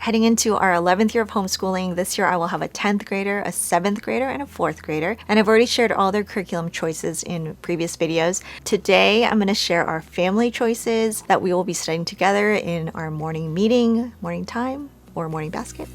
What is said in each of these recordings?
Heading into our 11th year of homeschooling, this year I will have a 10th grader, a 7th grader, and a 4th grader. And I've already shared all their curriculum choices in previous videos. Today, I'm going to share our family choices that we will be studying together in our morning meeting, morning time, or morning basket.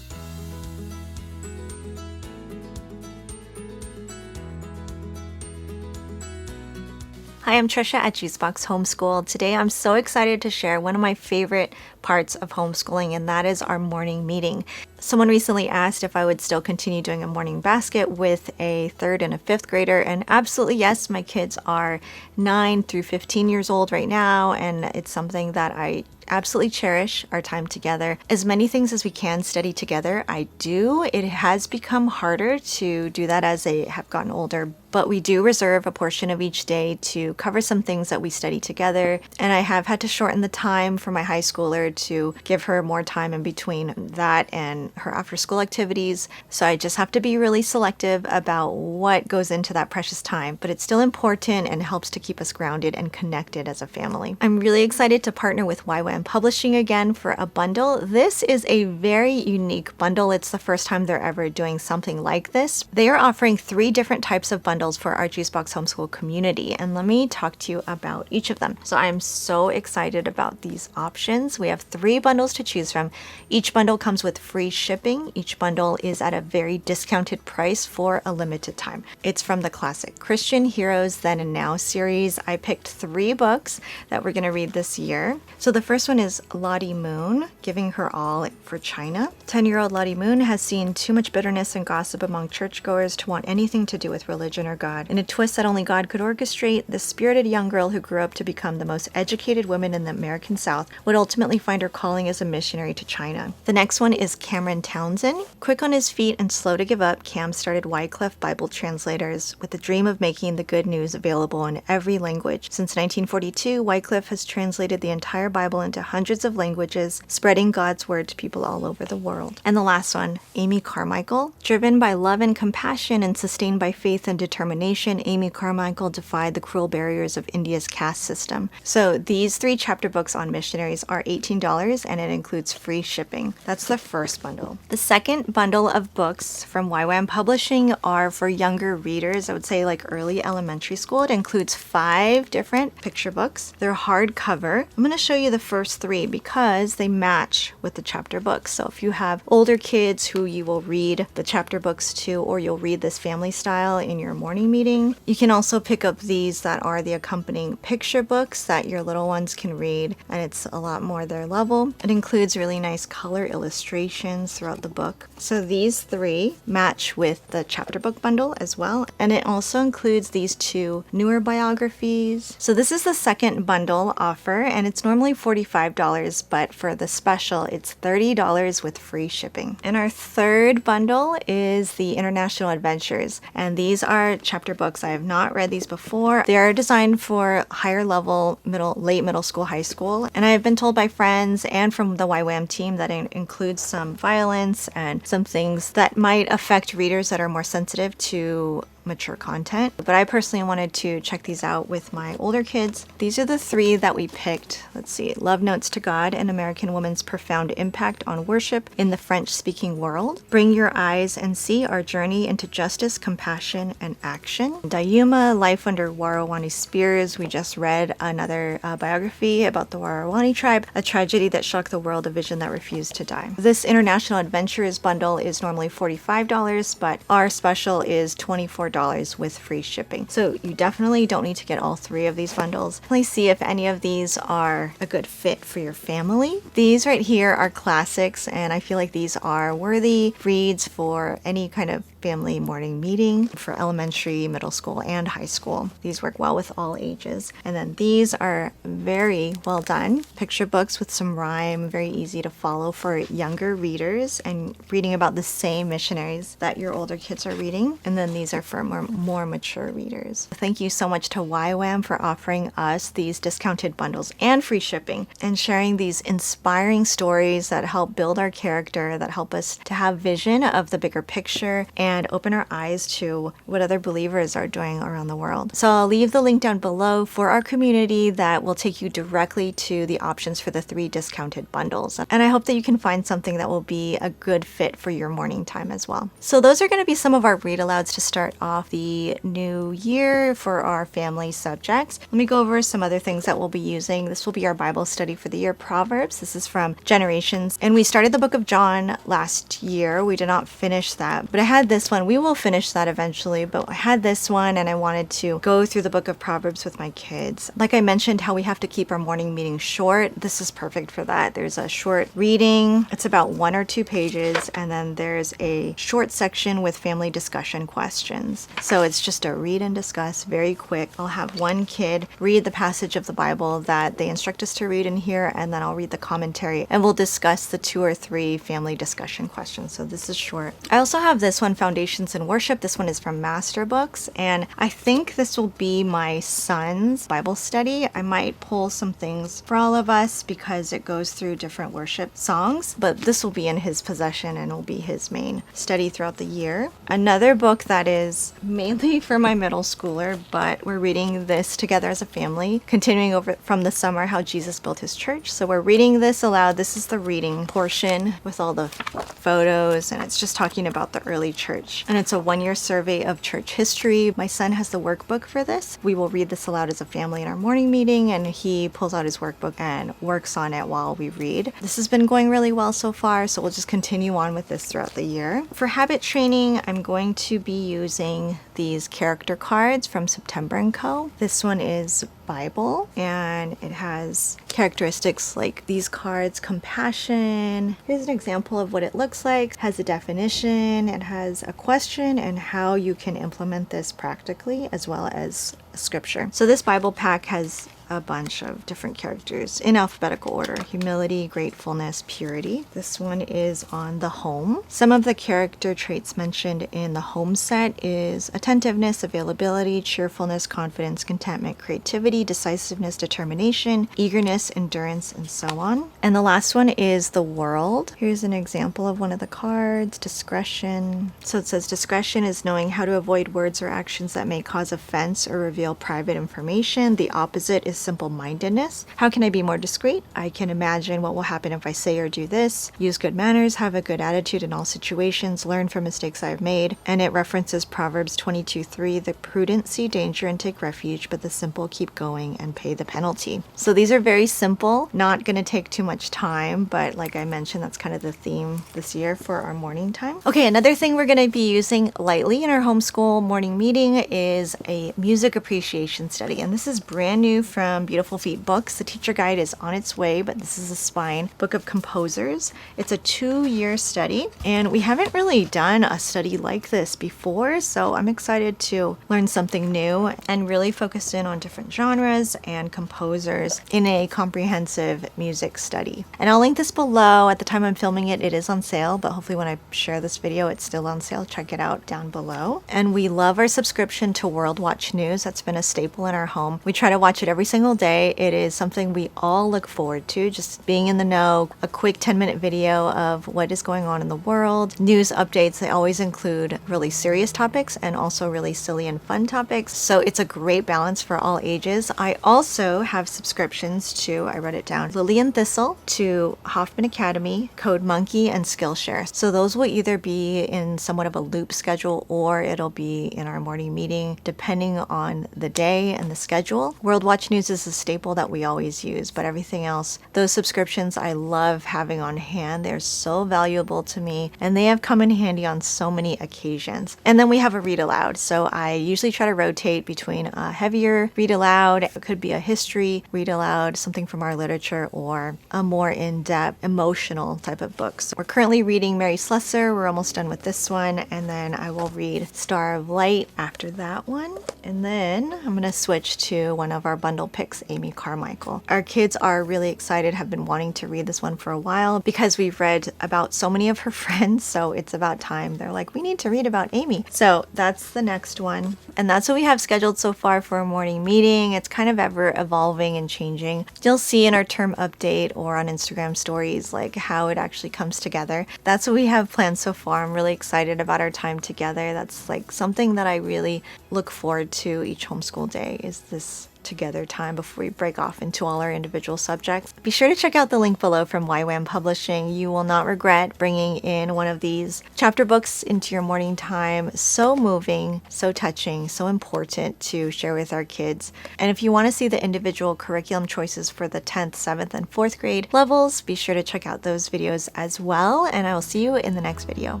Hi, I'm Trisha at Juicebox Homeschool. Today I'm so excited to share one of my favorite parts of homeschooling, and that is our morning meeting. Someone recently asked if I would still continue doing a morning basket with a 3rd and a 5th grader, and absolutely yes. My kids are 9 through 15 years old right now, and it's something that I absolutely cherish our time together. As many things as we can study together, I do. It has become harder to do that as they have gotten older, but we do reserve a portion of each day to cover some things that we study together. And I have had to shorten the time for my high schooler to give her more time in between that and her after school activities. So I just have to be really selective about what goes into that precious time, but it's still important and helps to keep us grounded and connected as a family. I'm really excited to partner with YWAM Publishing again for a bundle. This is a very unique bundle. It's the first time they're ever doing something like this. They are offering 3 different types of bundles for our Juicebox Homeschool community, and let me talk to you about each of them. So I'm so excited about these options. We have 3 bundles to choose from. Each bundle comes with free shipping. Each bundle is at a very discounted price for a limited time. It's from the classic Christian Heroes Then and Now series. I picked 3 books that we're going to read this year. So the first one is Lottie Moon, Giving Her All for China. 10-year-old Lottie Moon has seen too much bitterness and gossip among churchgoers to want anything to do with religion or God. In a twist that only God could orchestrate, the spirited young girl who grew up to become the most educated woman in the American South would ultimately find her calling as a missionary to China. The next one is Cameron Townsend. Quick on his feet and slow to give up, Cam started Wycliffe Bible Translators with the dream of making the good news available in every language. Since 1942, Wycliffe has translated the entire Bible into hundreds of languages, spreading God's word to people all over the world. And the last one, Amy Carmichael. Driven by love and compassion and sustained by faith and determination, Amy Carmichael defied the cruel barriers of India's caste system. So these 3 chapter books on missionaries are $18, and it includes free shipping. That's the first bundle. The second bundle of books from YWAM Publishing are for younger readers. I would say like early elementary school. It includes 5 different picture books. They're hardcover. I'm going to show you the first 3 because they match with the chapter books. So if you have older kids who you will read the chapter books to, or you'll read this family style in your morning meeting, you can also pick up these that are the accompanying picture books that your little ones can read, and it's a lot more their level. It includes really nice color illustrations throughout the book. So these 3 match with the chapter book bundle as well, and it also includes these 2 newer biographies. So this is the second bundle offer, and it's normally $45, but for the special it's $30 with free shipping. And our third bundle is the International Adventures, and these are chapter books. I have not read these before. They are designed for higher level, late middle school, high school, and I have been told by friends and from the YWAM team that it includes some violence and some things that might affect readers that are more sensitive to mature content. But I personally wanted to check these out with my older kids. These are the 3 that we picked. Let's see. Love Notes to God, An American Woman's Profound Impact on Worship in the French-Speaking World. Bring Your Eyes and See Our Journey into Justice, Compassion, and Action. Dayuma, Life Under Warawani Spears. We just read another biography about the Warawani tribe, a tragedy that shocked the world, a vision that refused to die. This International Adventures bundle is normally $45, but our special is $24 with free shipping. So you definitely don't need to get all 3 of these bundles. Please see if any of these are a good fit for your family. These right here are classics, and I feel like these are worthy reads for any kind of family morning meeting for elementary, middle school, and high school. These work well with all ages. And then these are very well done picture books with some rhyme, very easy to follow for younger readers and reading about the same missionaries that your older kids are reading. And then these are for more mature readers. Thank you so much to YWAM for offering us these discounted bundles and free shipping and sharing these inspiring stories that help build our character, that help us to have vision of the bigger picture, and and open our eyes to what other believers are doing around the world. So I'll leave the link down below for our community that will take you directly to the options for the 3 discounted bundles. And I hope that you can find something that will be a good fit for your morning time as well. So those are going to be some of our read alouds to start off the new year for our family subjects. Let me go over some other things that we'll be using. This will be our Bible study for the year, Proverbs. This is from Generations. And we started the book of John last year. We did not finish that, but I had this one. We will finish that eventually, but I had this one and I wanted to go through the book of Proverbs with my kids. Like I mentioned, how we have to keep our morning meetings short. This is perfect for that. There's a short reading. It's about 1 or 2 pages, and then there's a short section with family discussion questions. So it's just a read and discuss, very quick. I'll have one kid read the passage of the Bible that they instruct us to read in here, and then I'll read the commentary, and we'll discuss the 2 or 3 family discussion questions. So this is short. I also have this one, Foundations in Worship. This one is from Master Books, and I think this will be my son's Bible study. I might pull some things for all of us because it goes through different worship songs, but this will be in his possession and will be his main study throughout the year. Another book that is mainly for my middle schooler, but we're reading this together as a family, continuing over from the summer, How Jesus Built His Church. So we're reading this aloud. This is the reading portion with all the photos, and it's just talking about the early church. And it's a 1-year survey of church history. My son has the workbook for this. We will read this aloud as a family in our morning meeting, and he pulls out his workbook and works on it while we read. This has been going really well so far, so we'll just continue on with this throughout the year. For habit training, I'm going to be using these character cards from September & Co. This one is Bible, and it has characteristics like these cards: compassion. Here's an example of what it looks like. It has a definition, it has a question, and how you can implement this practically, as well as a scripture. So this Bible pack has a bunch of different characters in alphabetical order: humility, gratefulness, purity. This one is on the home. Some of the character traits mentioned in the home set is attentiveness, availability, cheerfulness, confidence, contentment, creativity, decisiveness, determination, eagerness, endurance, and so on. And the last one is the world. Here's an example of one of the cards: discretion. So it says discretion is knowing how to avoid words or actions that may cause offense or reveal private information. The opposite is simple-mindedness. How can I be more discreet? I can imagine what will happen if I say or do this. Use good manners, have a good attitude in all situations, learn from mistakes I have made. And it references Proverbs 22:3, the prudent see danger and take refuge, but the simple keep going and pay the penalty. So these are very simple, not going to take too much time, but like I mentioned, that's kind of the theme this year for our morning time. Okay, another thing we're going to be using lightly in our homeschool morning meeting is a music appreciation study. And this is brand new from Beautiful Feet Books. The teacher guide is on its way, but this is a spine book of composers. It's a 2-year study, and we haven't really done a study like this before, so I'm excited to learn something new and really focus in on different genres and composers in a comprehensive music study. And I'll link this below. At the time I'm filming it, it is on sale, but hopefully when I share this video, it's still on sale. Check it out down below. And we love our subscription to World Watch News. That's been a staple in our home. We try to watch it every single day. It is something we all look forward to, just being in the know, a quick 10-minute video of what is going on in the world, news updates. They always include really serious topics and also really silly and fun topics. So it's a great balance for all ages. I also have subscriptions to, I wrote it down, Lily and Thistle, to Hoffman Academy, Code Monkey, and Skillshare. So those will either be in somewhat of a loop schedule or it'll be in our morning meeting, depending on the day and the schedule. World Watch News is a staple that we always use, but everything else, those subscriptions I love having on hand. They're so valuable to me, and they have come in handy on so many occasions. And then we have a read aloud. So I usually try to rotate between a heavier read aloud. It could be a history read aloud, something from our literature, or a more in-depth emotional type of books. We're currently reading Mary Slessor. We're almost done with this one, and then I will read Star of Light after that one. And then I'm going to switch to one of our bundle picks Amy Carmichael. Our kids are really excited, have been wanting to read this one for a while because we've read about so many of her friends, so it's about time. They're like, we need to read about Amy. So that's the next one. And that's what we have scheduled so far for a morning meeting. It's kind of ever evolving and changing. You'll see in our term update or on Instagram stories like how it actually comes together. That's what we have planned so far. I'm really excited about our time together. That's like something that I really look forward to each homeschool day, is this together time before we break off into all our individual subjects. Be sure to check out the link below from YWAM Publishing. You will not regret bringing in one of these chapter books into your morning time. So moving, so touching, so important to share with our kids. And if you want to see the individual curriculum choices for the 10th, 7th, and 4th grade levels, be sure to check out those videos as well. And I will see you in the next video.